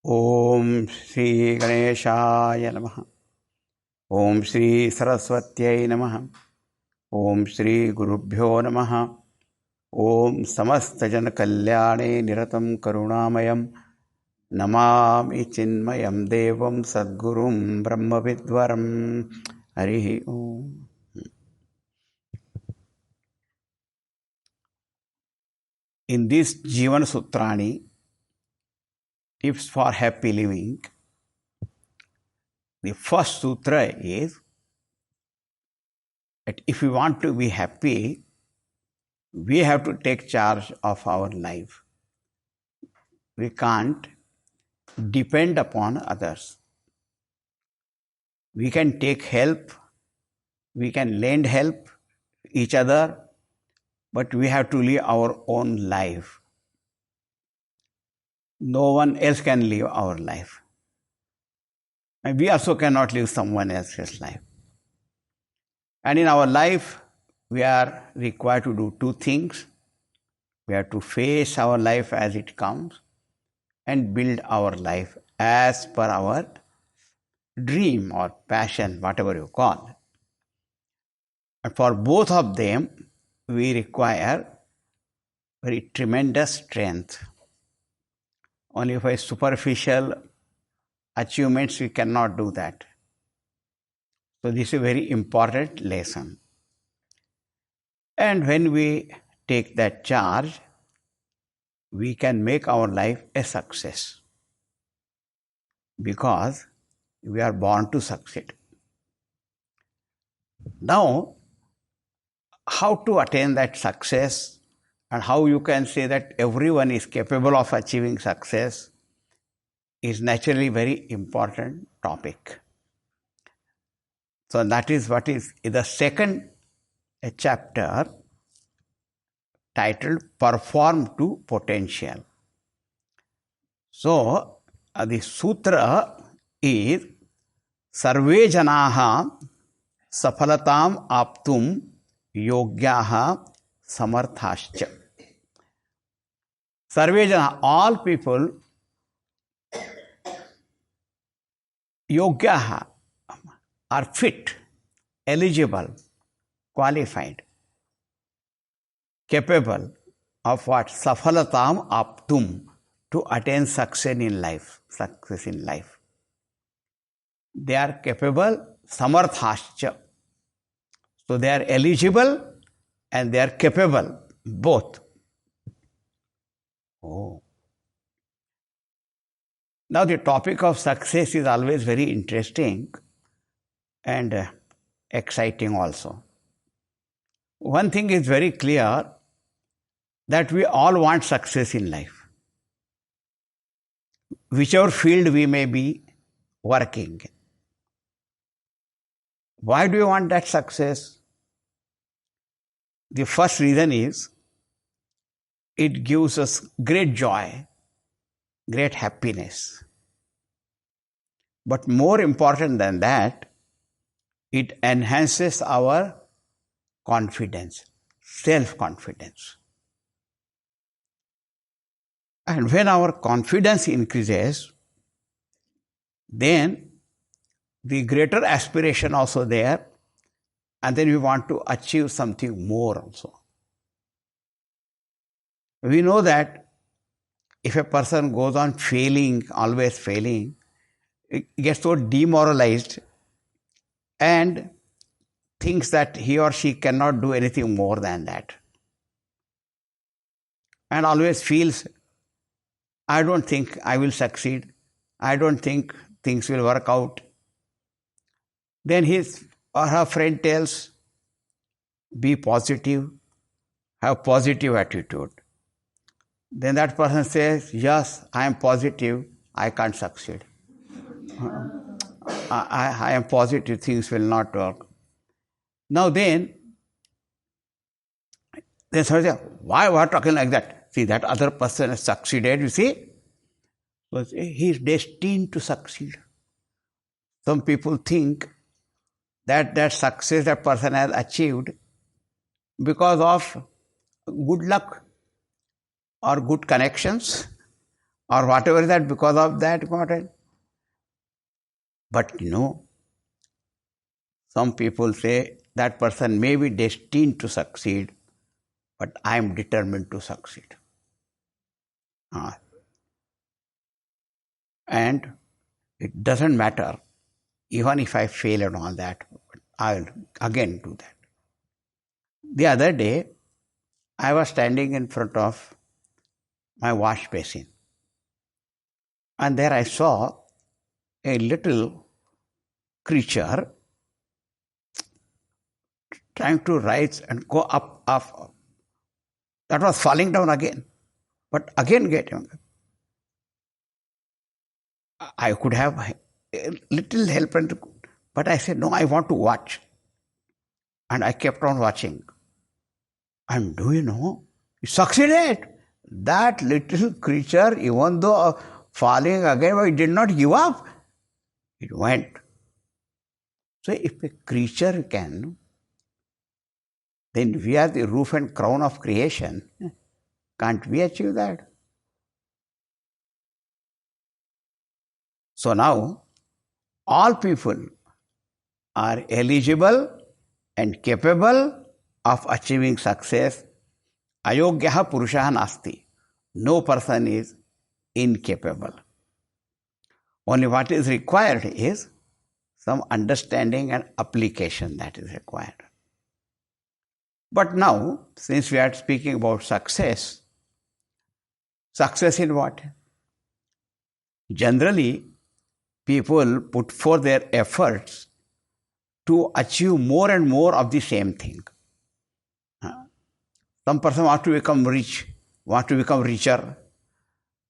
Om Shri Ganeshaya Namaha. Om Shri Saraswatyai Namaha. Om Shri Gurubhyo Namaha. Om Samastajana Kalyane Niratam Karunamayam Namami Chinmayam Devam Sadgurum Brahmavidvaram Harihi Om. In this Jivan Sutrani, tips for happy living, the first sutra is that if we want to be happy, we have to take charge of our life. We can't depend upon others. We can take help, we can lend help each other, but we have to live our own life. No one else can live our life. And we also cannot live someone else's life. And in our life, we are required to do two things. We have to face our life as it comes and build our life as per our dream or passion, whatever you call. And for both of them, we require very tremendous strength. Only by superficial achievements we cannot do that. So this is a very important lesson. And when we take that charge, we can make our life a success. Because we are born to succeed. Now, how to attain that success and how you can say that everyone is capable of achieving success is naturally very important topic. So that is what is in the second chapter titled Perform to Potential. So the sutra is Sarve Janaha Safalatam Aptum Yogyaha Samarthascha. Sarve Janaha, all people, Yogyaha, are fit, eligible, qualified, capable of what? Safalatam aptum, to attain success in life. They are capable, samarthascha. So they are eligible and they are capable, both. Oh. Now the topic of success is always very interesting and exciting also. One thing is very clear, that we all want success in life. Whichever field we may be working. Why do you want that success? The first reason is, it gives us great joy, great happiness. But more important than that, it enhances our confidence, self-confidence. And when our confidence increases, then the greater aspiration also there, and then we want to achieve something more also. We know that if a person goes on failing, always failing, he gets so demoralized and thinks that he or she cannot do anything more than that. And always feels, I don't think I will succeed. I don't think things will work out. Then his or her friend tells, be positive, have positive attitude. Then that person says, yes, I am positive, I can't succeed. I am positive things will not work. Now then somebody says, why are you talking like that? See, that other person has succeeded, you see. He is destined to succeed. Some people think that success that person has achieved because of good luck or good connections or whatever is that, because of that got it. But some people say that person may be destined to succeed, but I am determined to succeed. And it doesn't matter, even if I fail and all that, I'll again do that. The other day, I was standing in front of my wash basin, and there I saw a little creature trying to rise and go up, up. That was falling down again, but again getting. I could have a little help, but I said, no, I want to watch. And I kept on watching. And do you know, it succeeded. That little creature, even though falling again, it did not give up. It went. So if a creature can, then we are the roof and crown of creation. Can't we achieve that? So now, all people are eligible and capable of achieving success. Ayogyaha purushaha nasti. No person is incapable. Only what is required is some understanding and application that is required. But now, since we are speaking about success in what? Generally, people put forth their efforts to achieve more and more of the same thing. Some person wants to become rich, wants to become richer,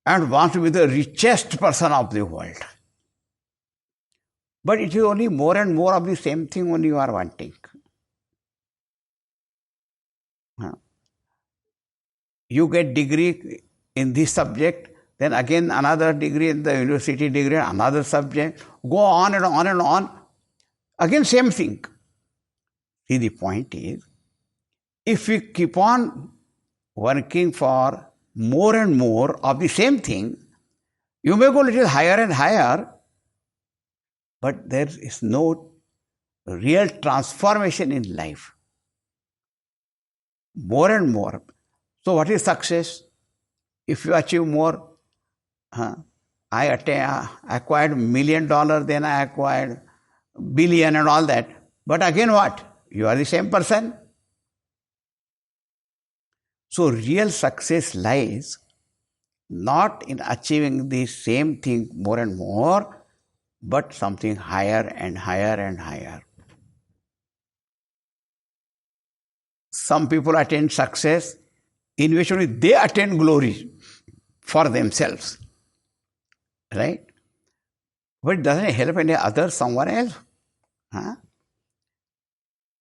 and wants to be the richest person of the world. But it is only more and more of the same thing only you are wanting. You get degree in this subject, then again another degree in the university degree, another subject, go on and on and on. Again same thing. See, the point is, if we keep on working for more and more of the same thing, you may go a little higher and higher, but there is no real transformation in life. More and more. So what is success? If you achieve more, I acquired $1 million, then I acquired billion and all that. But again what? You are the same person. So real success lies not in achieving the same thing more and more, but something higher and higher and higher. Some people attain success in which only they attain glory for themselves. Right? But it doesn't help any other, someone else.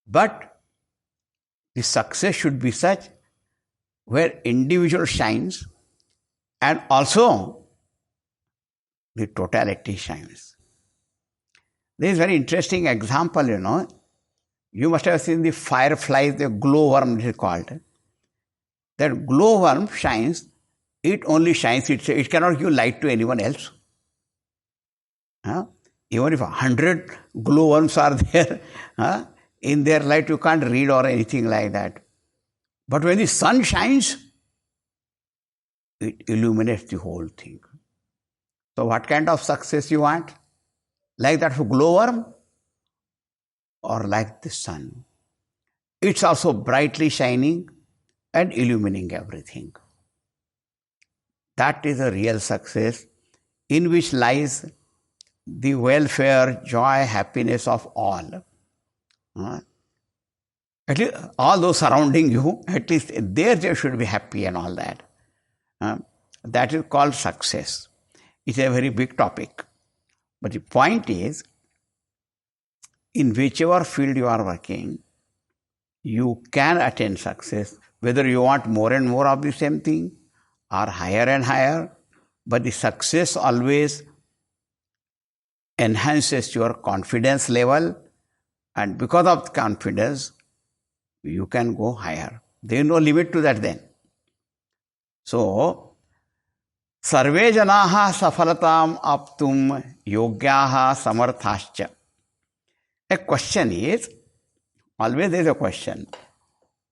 But the success should be such where individual shines and also the totality shines. There is a very interesting example, You must have seen the fireflies, the glowworm it is called. That glowworm shines, it only shines itself. It cannot give light to anyone else. Even if 100 glowworms are there, in their light you can't read or anything like that. But when the sun shines, it illuminates the whole thing. So what kind of success you want? Like that of glowworm or like the sun? It's also brightly shining and illuminating everything. That is a real success in which lies the welfare, joy, happiness of all. At least all those surrounding you, at least they should be happy and all that. That is called success. It's a very big topic. But the point is, in whichever field you are working, you can attain success, whether you want more and more of the same thing or higher and higher, but the success always enhances your confidence level, and because of confidence, you can go higher. There is no limit to that then. So, Sarve janaha safalatam aptum yogyaha samarthascha. A question is, always there is a question.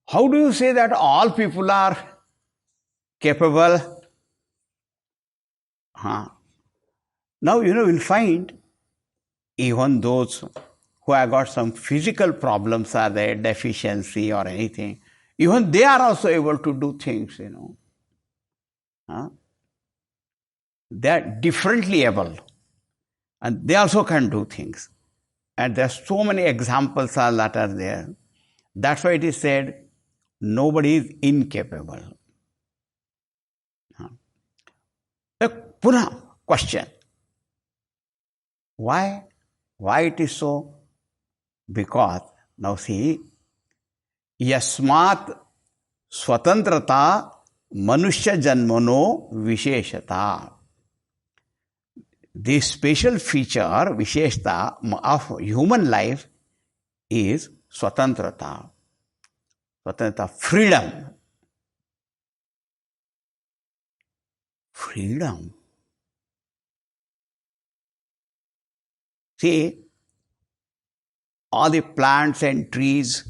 How do you say that all people are capable? Now, we'll find even those who have got some physical problems, are there, deficiency or anything, even they are also able to do things, They are differently able. And they also can do things. And there are so many examples that are there. That's why it is said, nobody is incapable. Puna question. Why? Why it is so? Because, now see, yasmat swatantrata manushya janmano visheshata. The special feature, visheshta, of human life is swatantrata. Swatantrata, freedom. Freedom. See, all the plants and trees,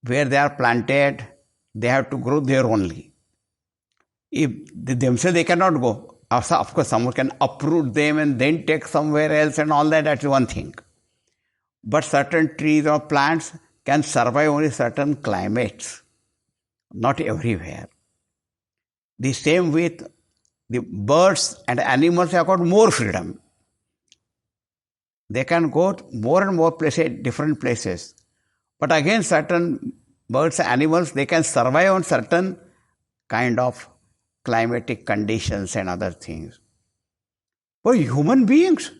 where they are planted, they have to grow there only. If themselves they cannot go. Of course, someone can uproot them and then take somewhere else and all that, that's one thing. But certain trees or plants can survive only certain climates, not everywhere. The same with the birds and animals have got more freedom. They can go more and more places, different places. But again, certain birds, animals, they can survive on certain kind of climatic conditions and other things. But human beings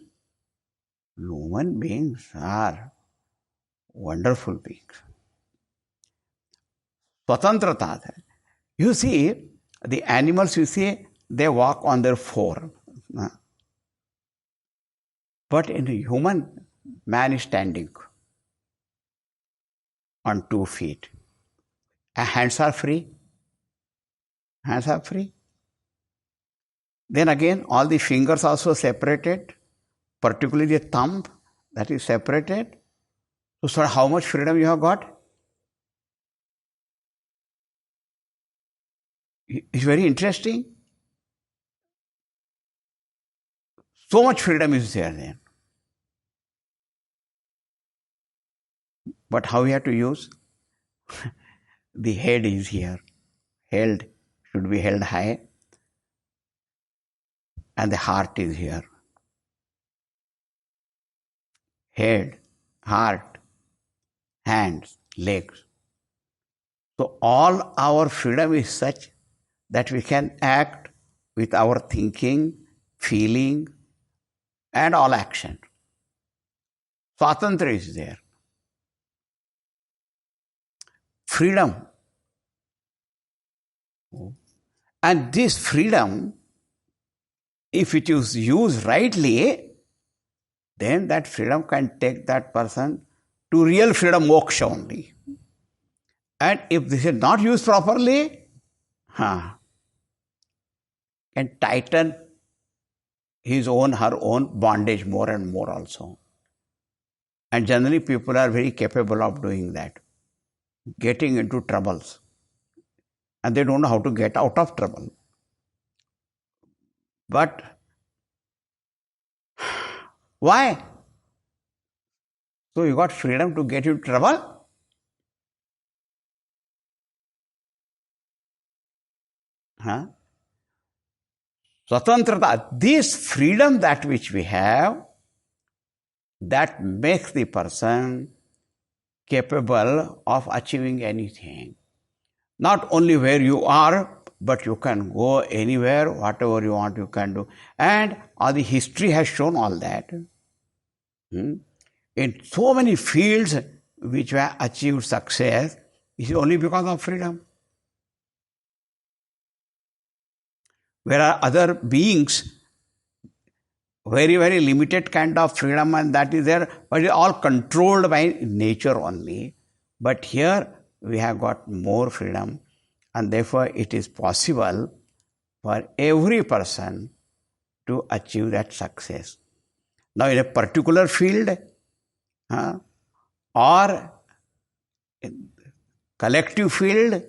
are wonderful beings. Swatantrata. You see, the animals, they walk on their four. But in a human, man is standing on 2 feet. Hands are free. Hands are free. Then again, all the fingers also separated, particularly the thumb, that is separated. So how much freedom you have got? It's very interesting. So much freedom is there then. But how we have to use? The head is here. Should be held high. And the heart is here. Head, heart, hands, legs. So all our freedom is such that we can act with our thinking, feeling, and all action. Swatantra is there. Freedom. And this freedom, if it is used rightly, then that freedom can take that person to real freedom, moksha only. And if this is not used properly, can tighten his own, her own bondage more and more also. And generally people are very capable of doing that, getting into troubles. And they don't know how to get out of trouble. But why? So you got freedom to get into trouble? Swatantrata, this freedom that which we have, that makes the person capable of achieving anything. Not only where you are, but you can go anywhere, whatever you want you can do. And all the history has shown all that. In so many fields which have achieved success, it is only because of freedom. Where are other beings, very, very limited kind of freedom, and that is there, but it is all controlled by nature only. But here we have got more freedom, and therefore it is possible for every person to achieve that success. Now, in a particular field or in collective field,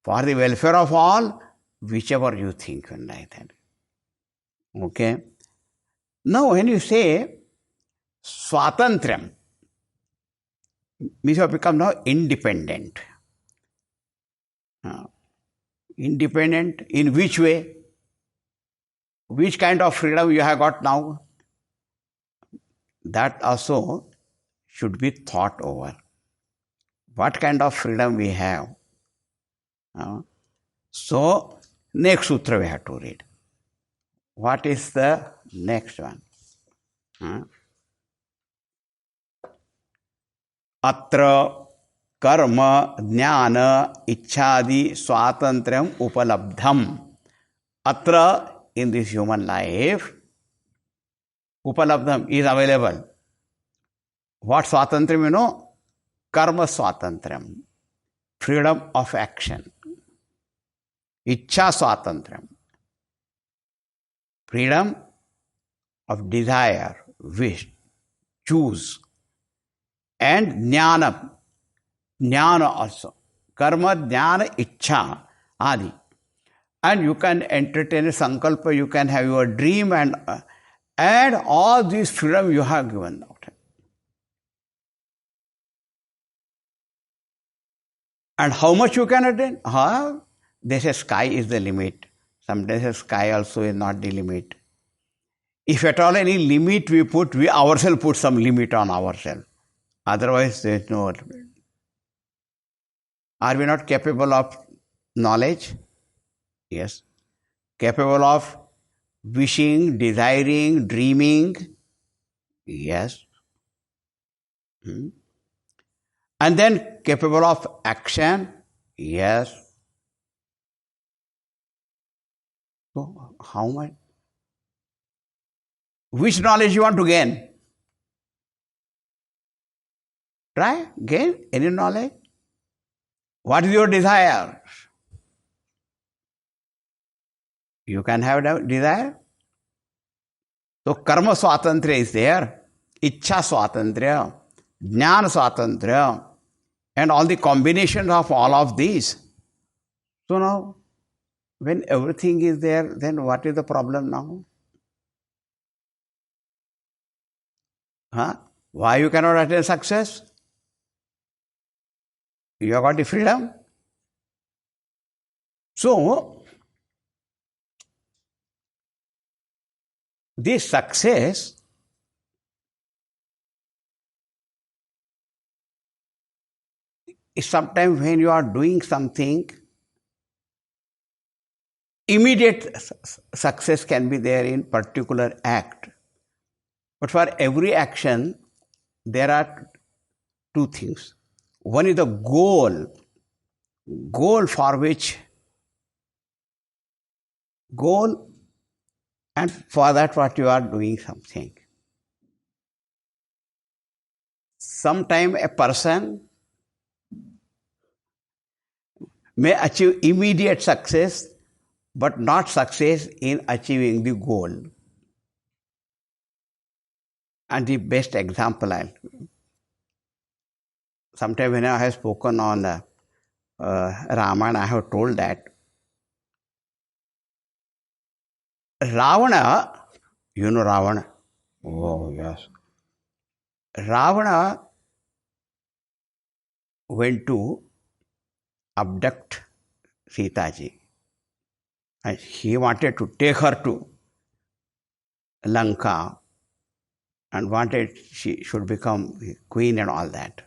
for the welfare of all, whichever you think and like that. Okay. Now, when you say swatantriyam, means you have become now independent. Independent in which way? Which kind of freedom you have got now? That also should be thought over. What kind of freedom we have? So, next sutra we have to read. What is the next one? Atra karma jnana ichchadi swatantriyam upalabdham. Atra, in this human life, upalabdham is available. What swatantriyam you know? Karma swatantriyam. Freedom of action. Ichcha swatantriyam. Freedom of desire, wish, choose. And jnana. Jnana also. Karma, jnana, ichcha, adi. And you can entertain a sankalpa, you can have your dream, and all this freedom you have given out. And how much you can attain? They say sky is the limit. Sometimes the sky also is not the limit. If at all any limit we put, we ourselves put some limit on ourselves. Otherwise there is no limit. Are we not capable of knowledge? Yes. Capable of wishing, desiring, dreaming? Yes. And then capable of action? Yes. So, how much? Which knowledge you want to gain? Try, gain any knowledge. What is your desire? You can have desire. So, karma swatantriya is there. Ichcha swatantriya, jnana swatantriya, and all the combinations of all of these. So now, when everything is there, then what is the problem now? Why you cannot attain success? You have got the freedom. So, this success is sometimes when you are doing something, immediate success can be there in particular act. But for every action, there are two things. One is the goal for which, and for that what you are doing something. Sometime a person may achieve immediate success, but not success in achieving the goal. And the best example, sometime when I have spoken on Ramayana, I have told that Ravana, you know Ravana? Oh, yes. Ravana went to abduct Sita ji. And he wanted to take her to Lanka and wanted she should become queen and all that.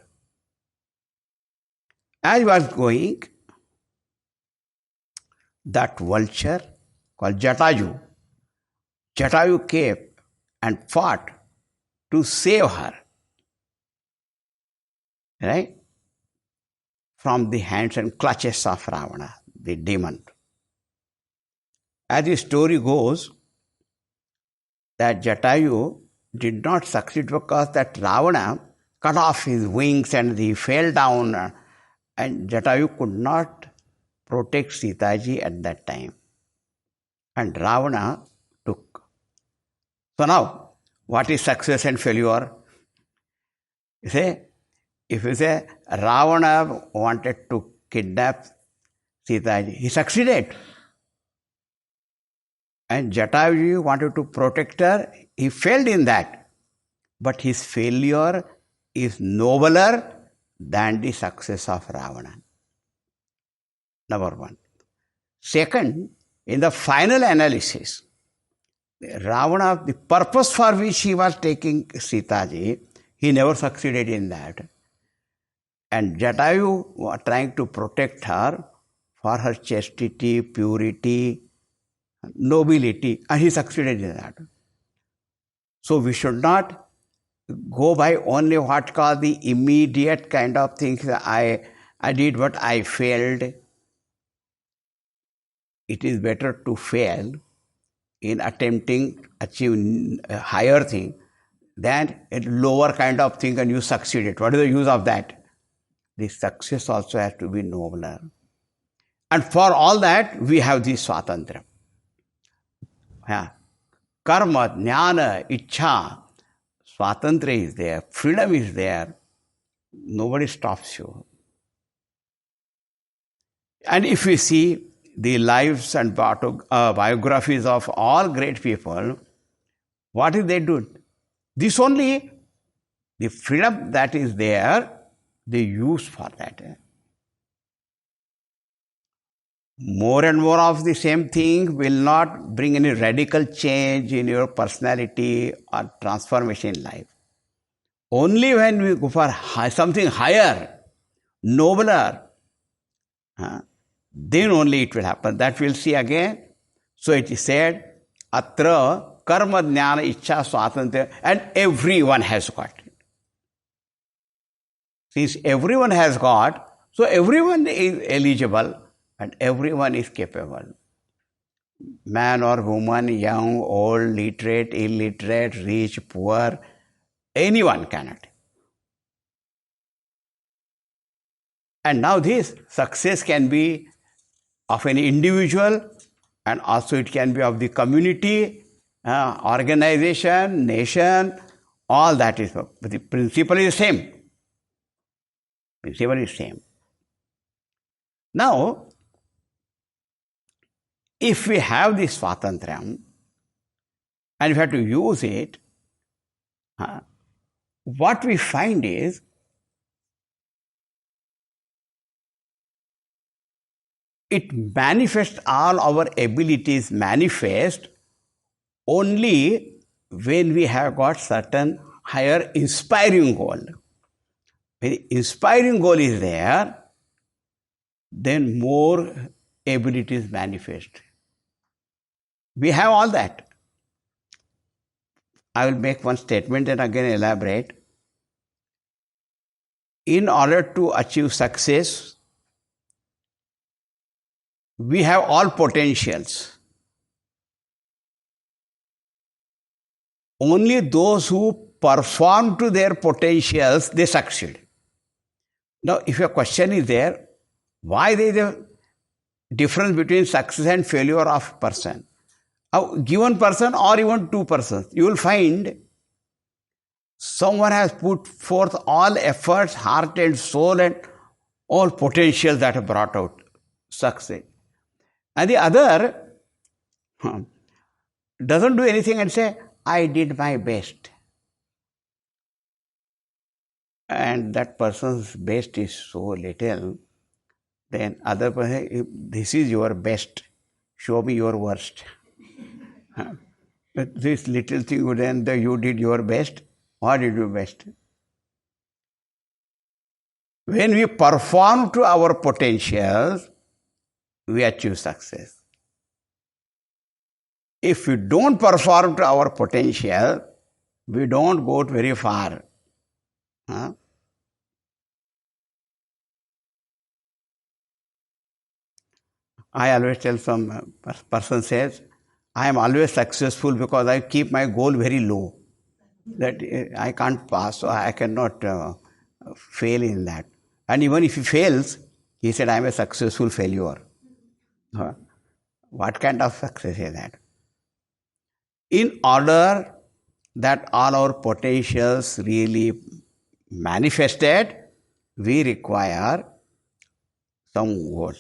As he was going, that vulture called Jatayu came and fought to save her, right, from the hands and clutches of Ravana, the demon. As the story goes, that Jatayu did not succeed because that Ravana cut off his wings and he fell down, and Jatayu could not protect Sita ji at that time. and Ravana took. So now, what is success and failure? You say, if you say Ravana wanted to kidnap Sita, he succeeded. And Jatayu wanted to protect her, he failed in that. But his failure is nobler than the success of Ravana. Number one. Second, in the final analysis, Ravana, the purpose for which he was taking Sitaji, he never succeeded in that. And Jatayu was trying to protect her for her chastity, purity, nobility, and he succeeded in that. So we should not go by only what called the immediate kind of things. I did what I failed. It is better to fail in attempting achieve a higher thing than a lower kind of thing and you succeeded. What is the use of that? The success also has to be nobler. And for all that, we have the swatantra. Yeah. Karma, jnana, ichha, swatantra is there, freedom is there. Nobody stops you. And if we see the lives and biographies of all great people, what did they do? This only, the freedom that is there, they use for that. More and more of the same thing will not bring any radical change in your personality or transformation in life. Only when we go for something higher, nobler, then only it will happen. That we'll see again. So it is said, Atra karma jnana ichha swatantra, and everyone has got it. Since everyone has got, so everyone is eligible and everyone is capable. Man or woman, young, old, literate, illiterate, rich, poor, anyone cannot. And now this success can be of an individual and also it can be of the community, organization, nation, all that is. But the principle is the same. Principle is same. Now, if we have this swatantrayam and we have to use it, what we find is it manifests, all our abilities manifest only when we have got certain higher inspiring goal. When the inspiring goal is there, then more abilities manifest. We have all that. I will make one statement and again elaborate. In order to achieve success, we have all potentials. Only those who perform to their potentials, they succeed. Now, if your question is there, why there is a difference between success and failure of a person? A given person or even two persons, you will find someone has put forth all efforts, heart and soul and all potentials that have brought out success. And the other doesn't do anything and say, I did my best. And that person's best is so little, then other person, this is your best, show me your worst. This little thing, then you did your best, what did you best? When we perform to our potentials, we achieve success. If we don't perform to our potential, we don't go very far. I always tell some person says, I am always successful because I keep my goal very low. That I can't pass, so I cannot fail in that. And even if he fails, he said, I am a successful failure. What kind of success is that? In order that all our potentials really manifested, we require some goal.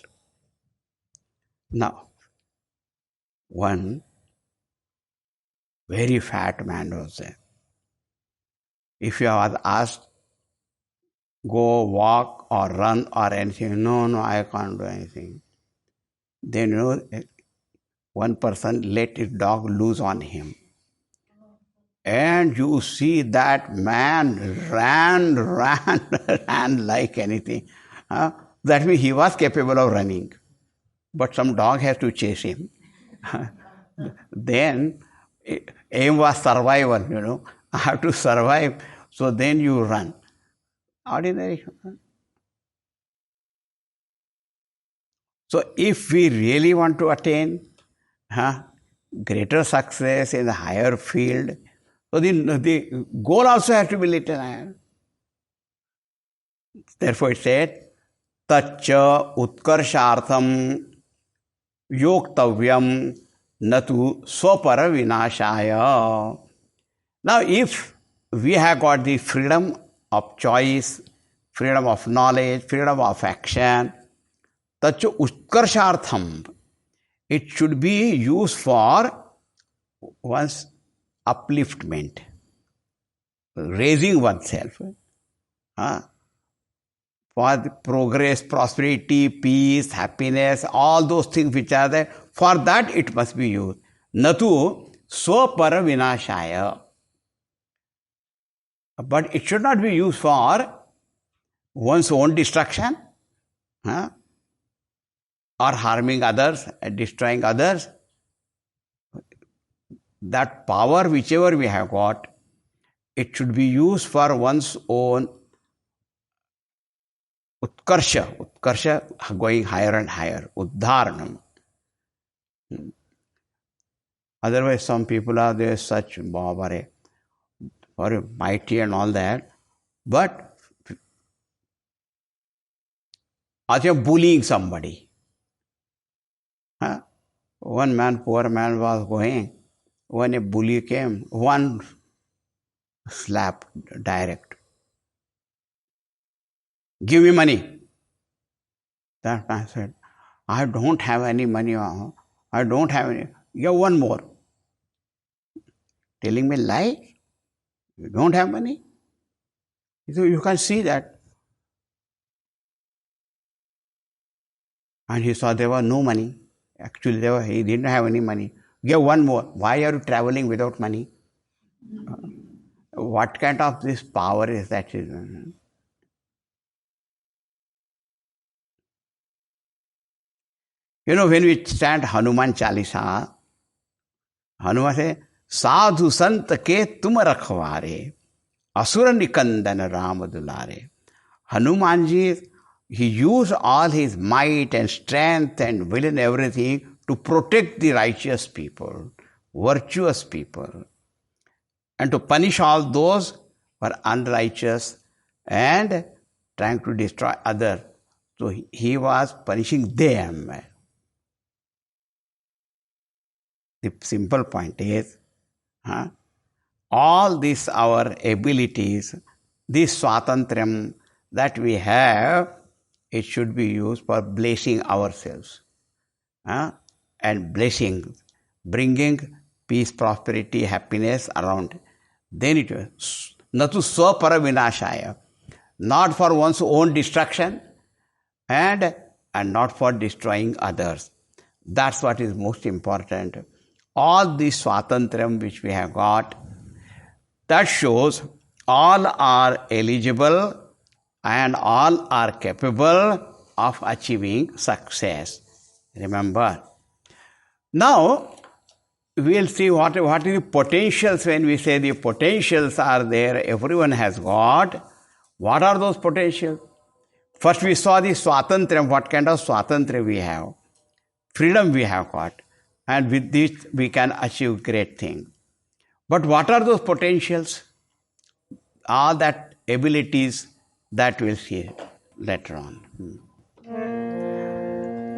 Now, one very fat man was there. If you was asked, go walk or run or anything, no, I can't do anything. Then one person let his dog loose on him. And you see that man ran ran like anything. That means he was capable of running. But some dog has to chase him. Then aim was survival, I have to survive. So then you run. Ordinary. So if we really want to attain greater success in the higher field, so the goal also has to be little higher. Therefore it said, Tacha utkarshartham yoktavyam natu swapara vinashaya. Now if we have got the freedom of choice, freedom of knowledge, freedom of action, tacha utkarshartham, it should be used for one's upliftment, raising oneself, for the progress, prosperity, peace, happiness, all those things which are there. For that it must be used. Natu swapara vinashaya. But it should not be used for one's own destruction, or harming others, destroying others. That power, whichever we have got, it should be used for one's own utkarsha, going higher and higher, uddharanam. Otherwise, some people are there, such babare, or mighty and all that, but as you're bullying somebody. One man, poor man was going, when a bully came, one slap direct. Give me money. That man said, I don't have any money. I don't have any. Give one more. Telling me lie? You don't have money? So you can see that. And he saw there was no money. Actually, he didn't have any money. Give one more. Why are you traveling without money? What kind of this power is that? When we chant Hanuman Chalisa, Hanuman says, Sadhu Sant ke tum rakhware, asura nikandan Ram dulare. Hanumanji, he used all his might and strength and will and everything to protect the righteous people, virtuous people, and to punish all those who are unrighteous and trying to destroy others. So he was punishing them. The simple point is, all these our abilities, this swatantrayam that we have, it should be used for blessing ourselves, and blessing, bringing peace, prosperity, happiness around. Then it was natu swapara vinashaya, not for one's own destruction and not for destroying others. That's what is most important. All this swatantrayam which we have got, that shows all are eligible and all are capable of achieving success. Remember. Now, we'll see what are the potentials. When we say the potentials are there, everyone has got. What are those potentials? First we saw the swatantrayam, what kind of swatantrayam we have. Freedom we have got. And with this we can achieve great things. But what are those potentials? All that abilities that we'll see later on.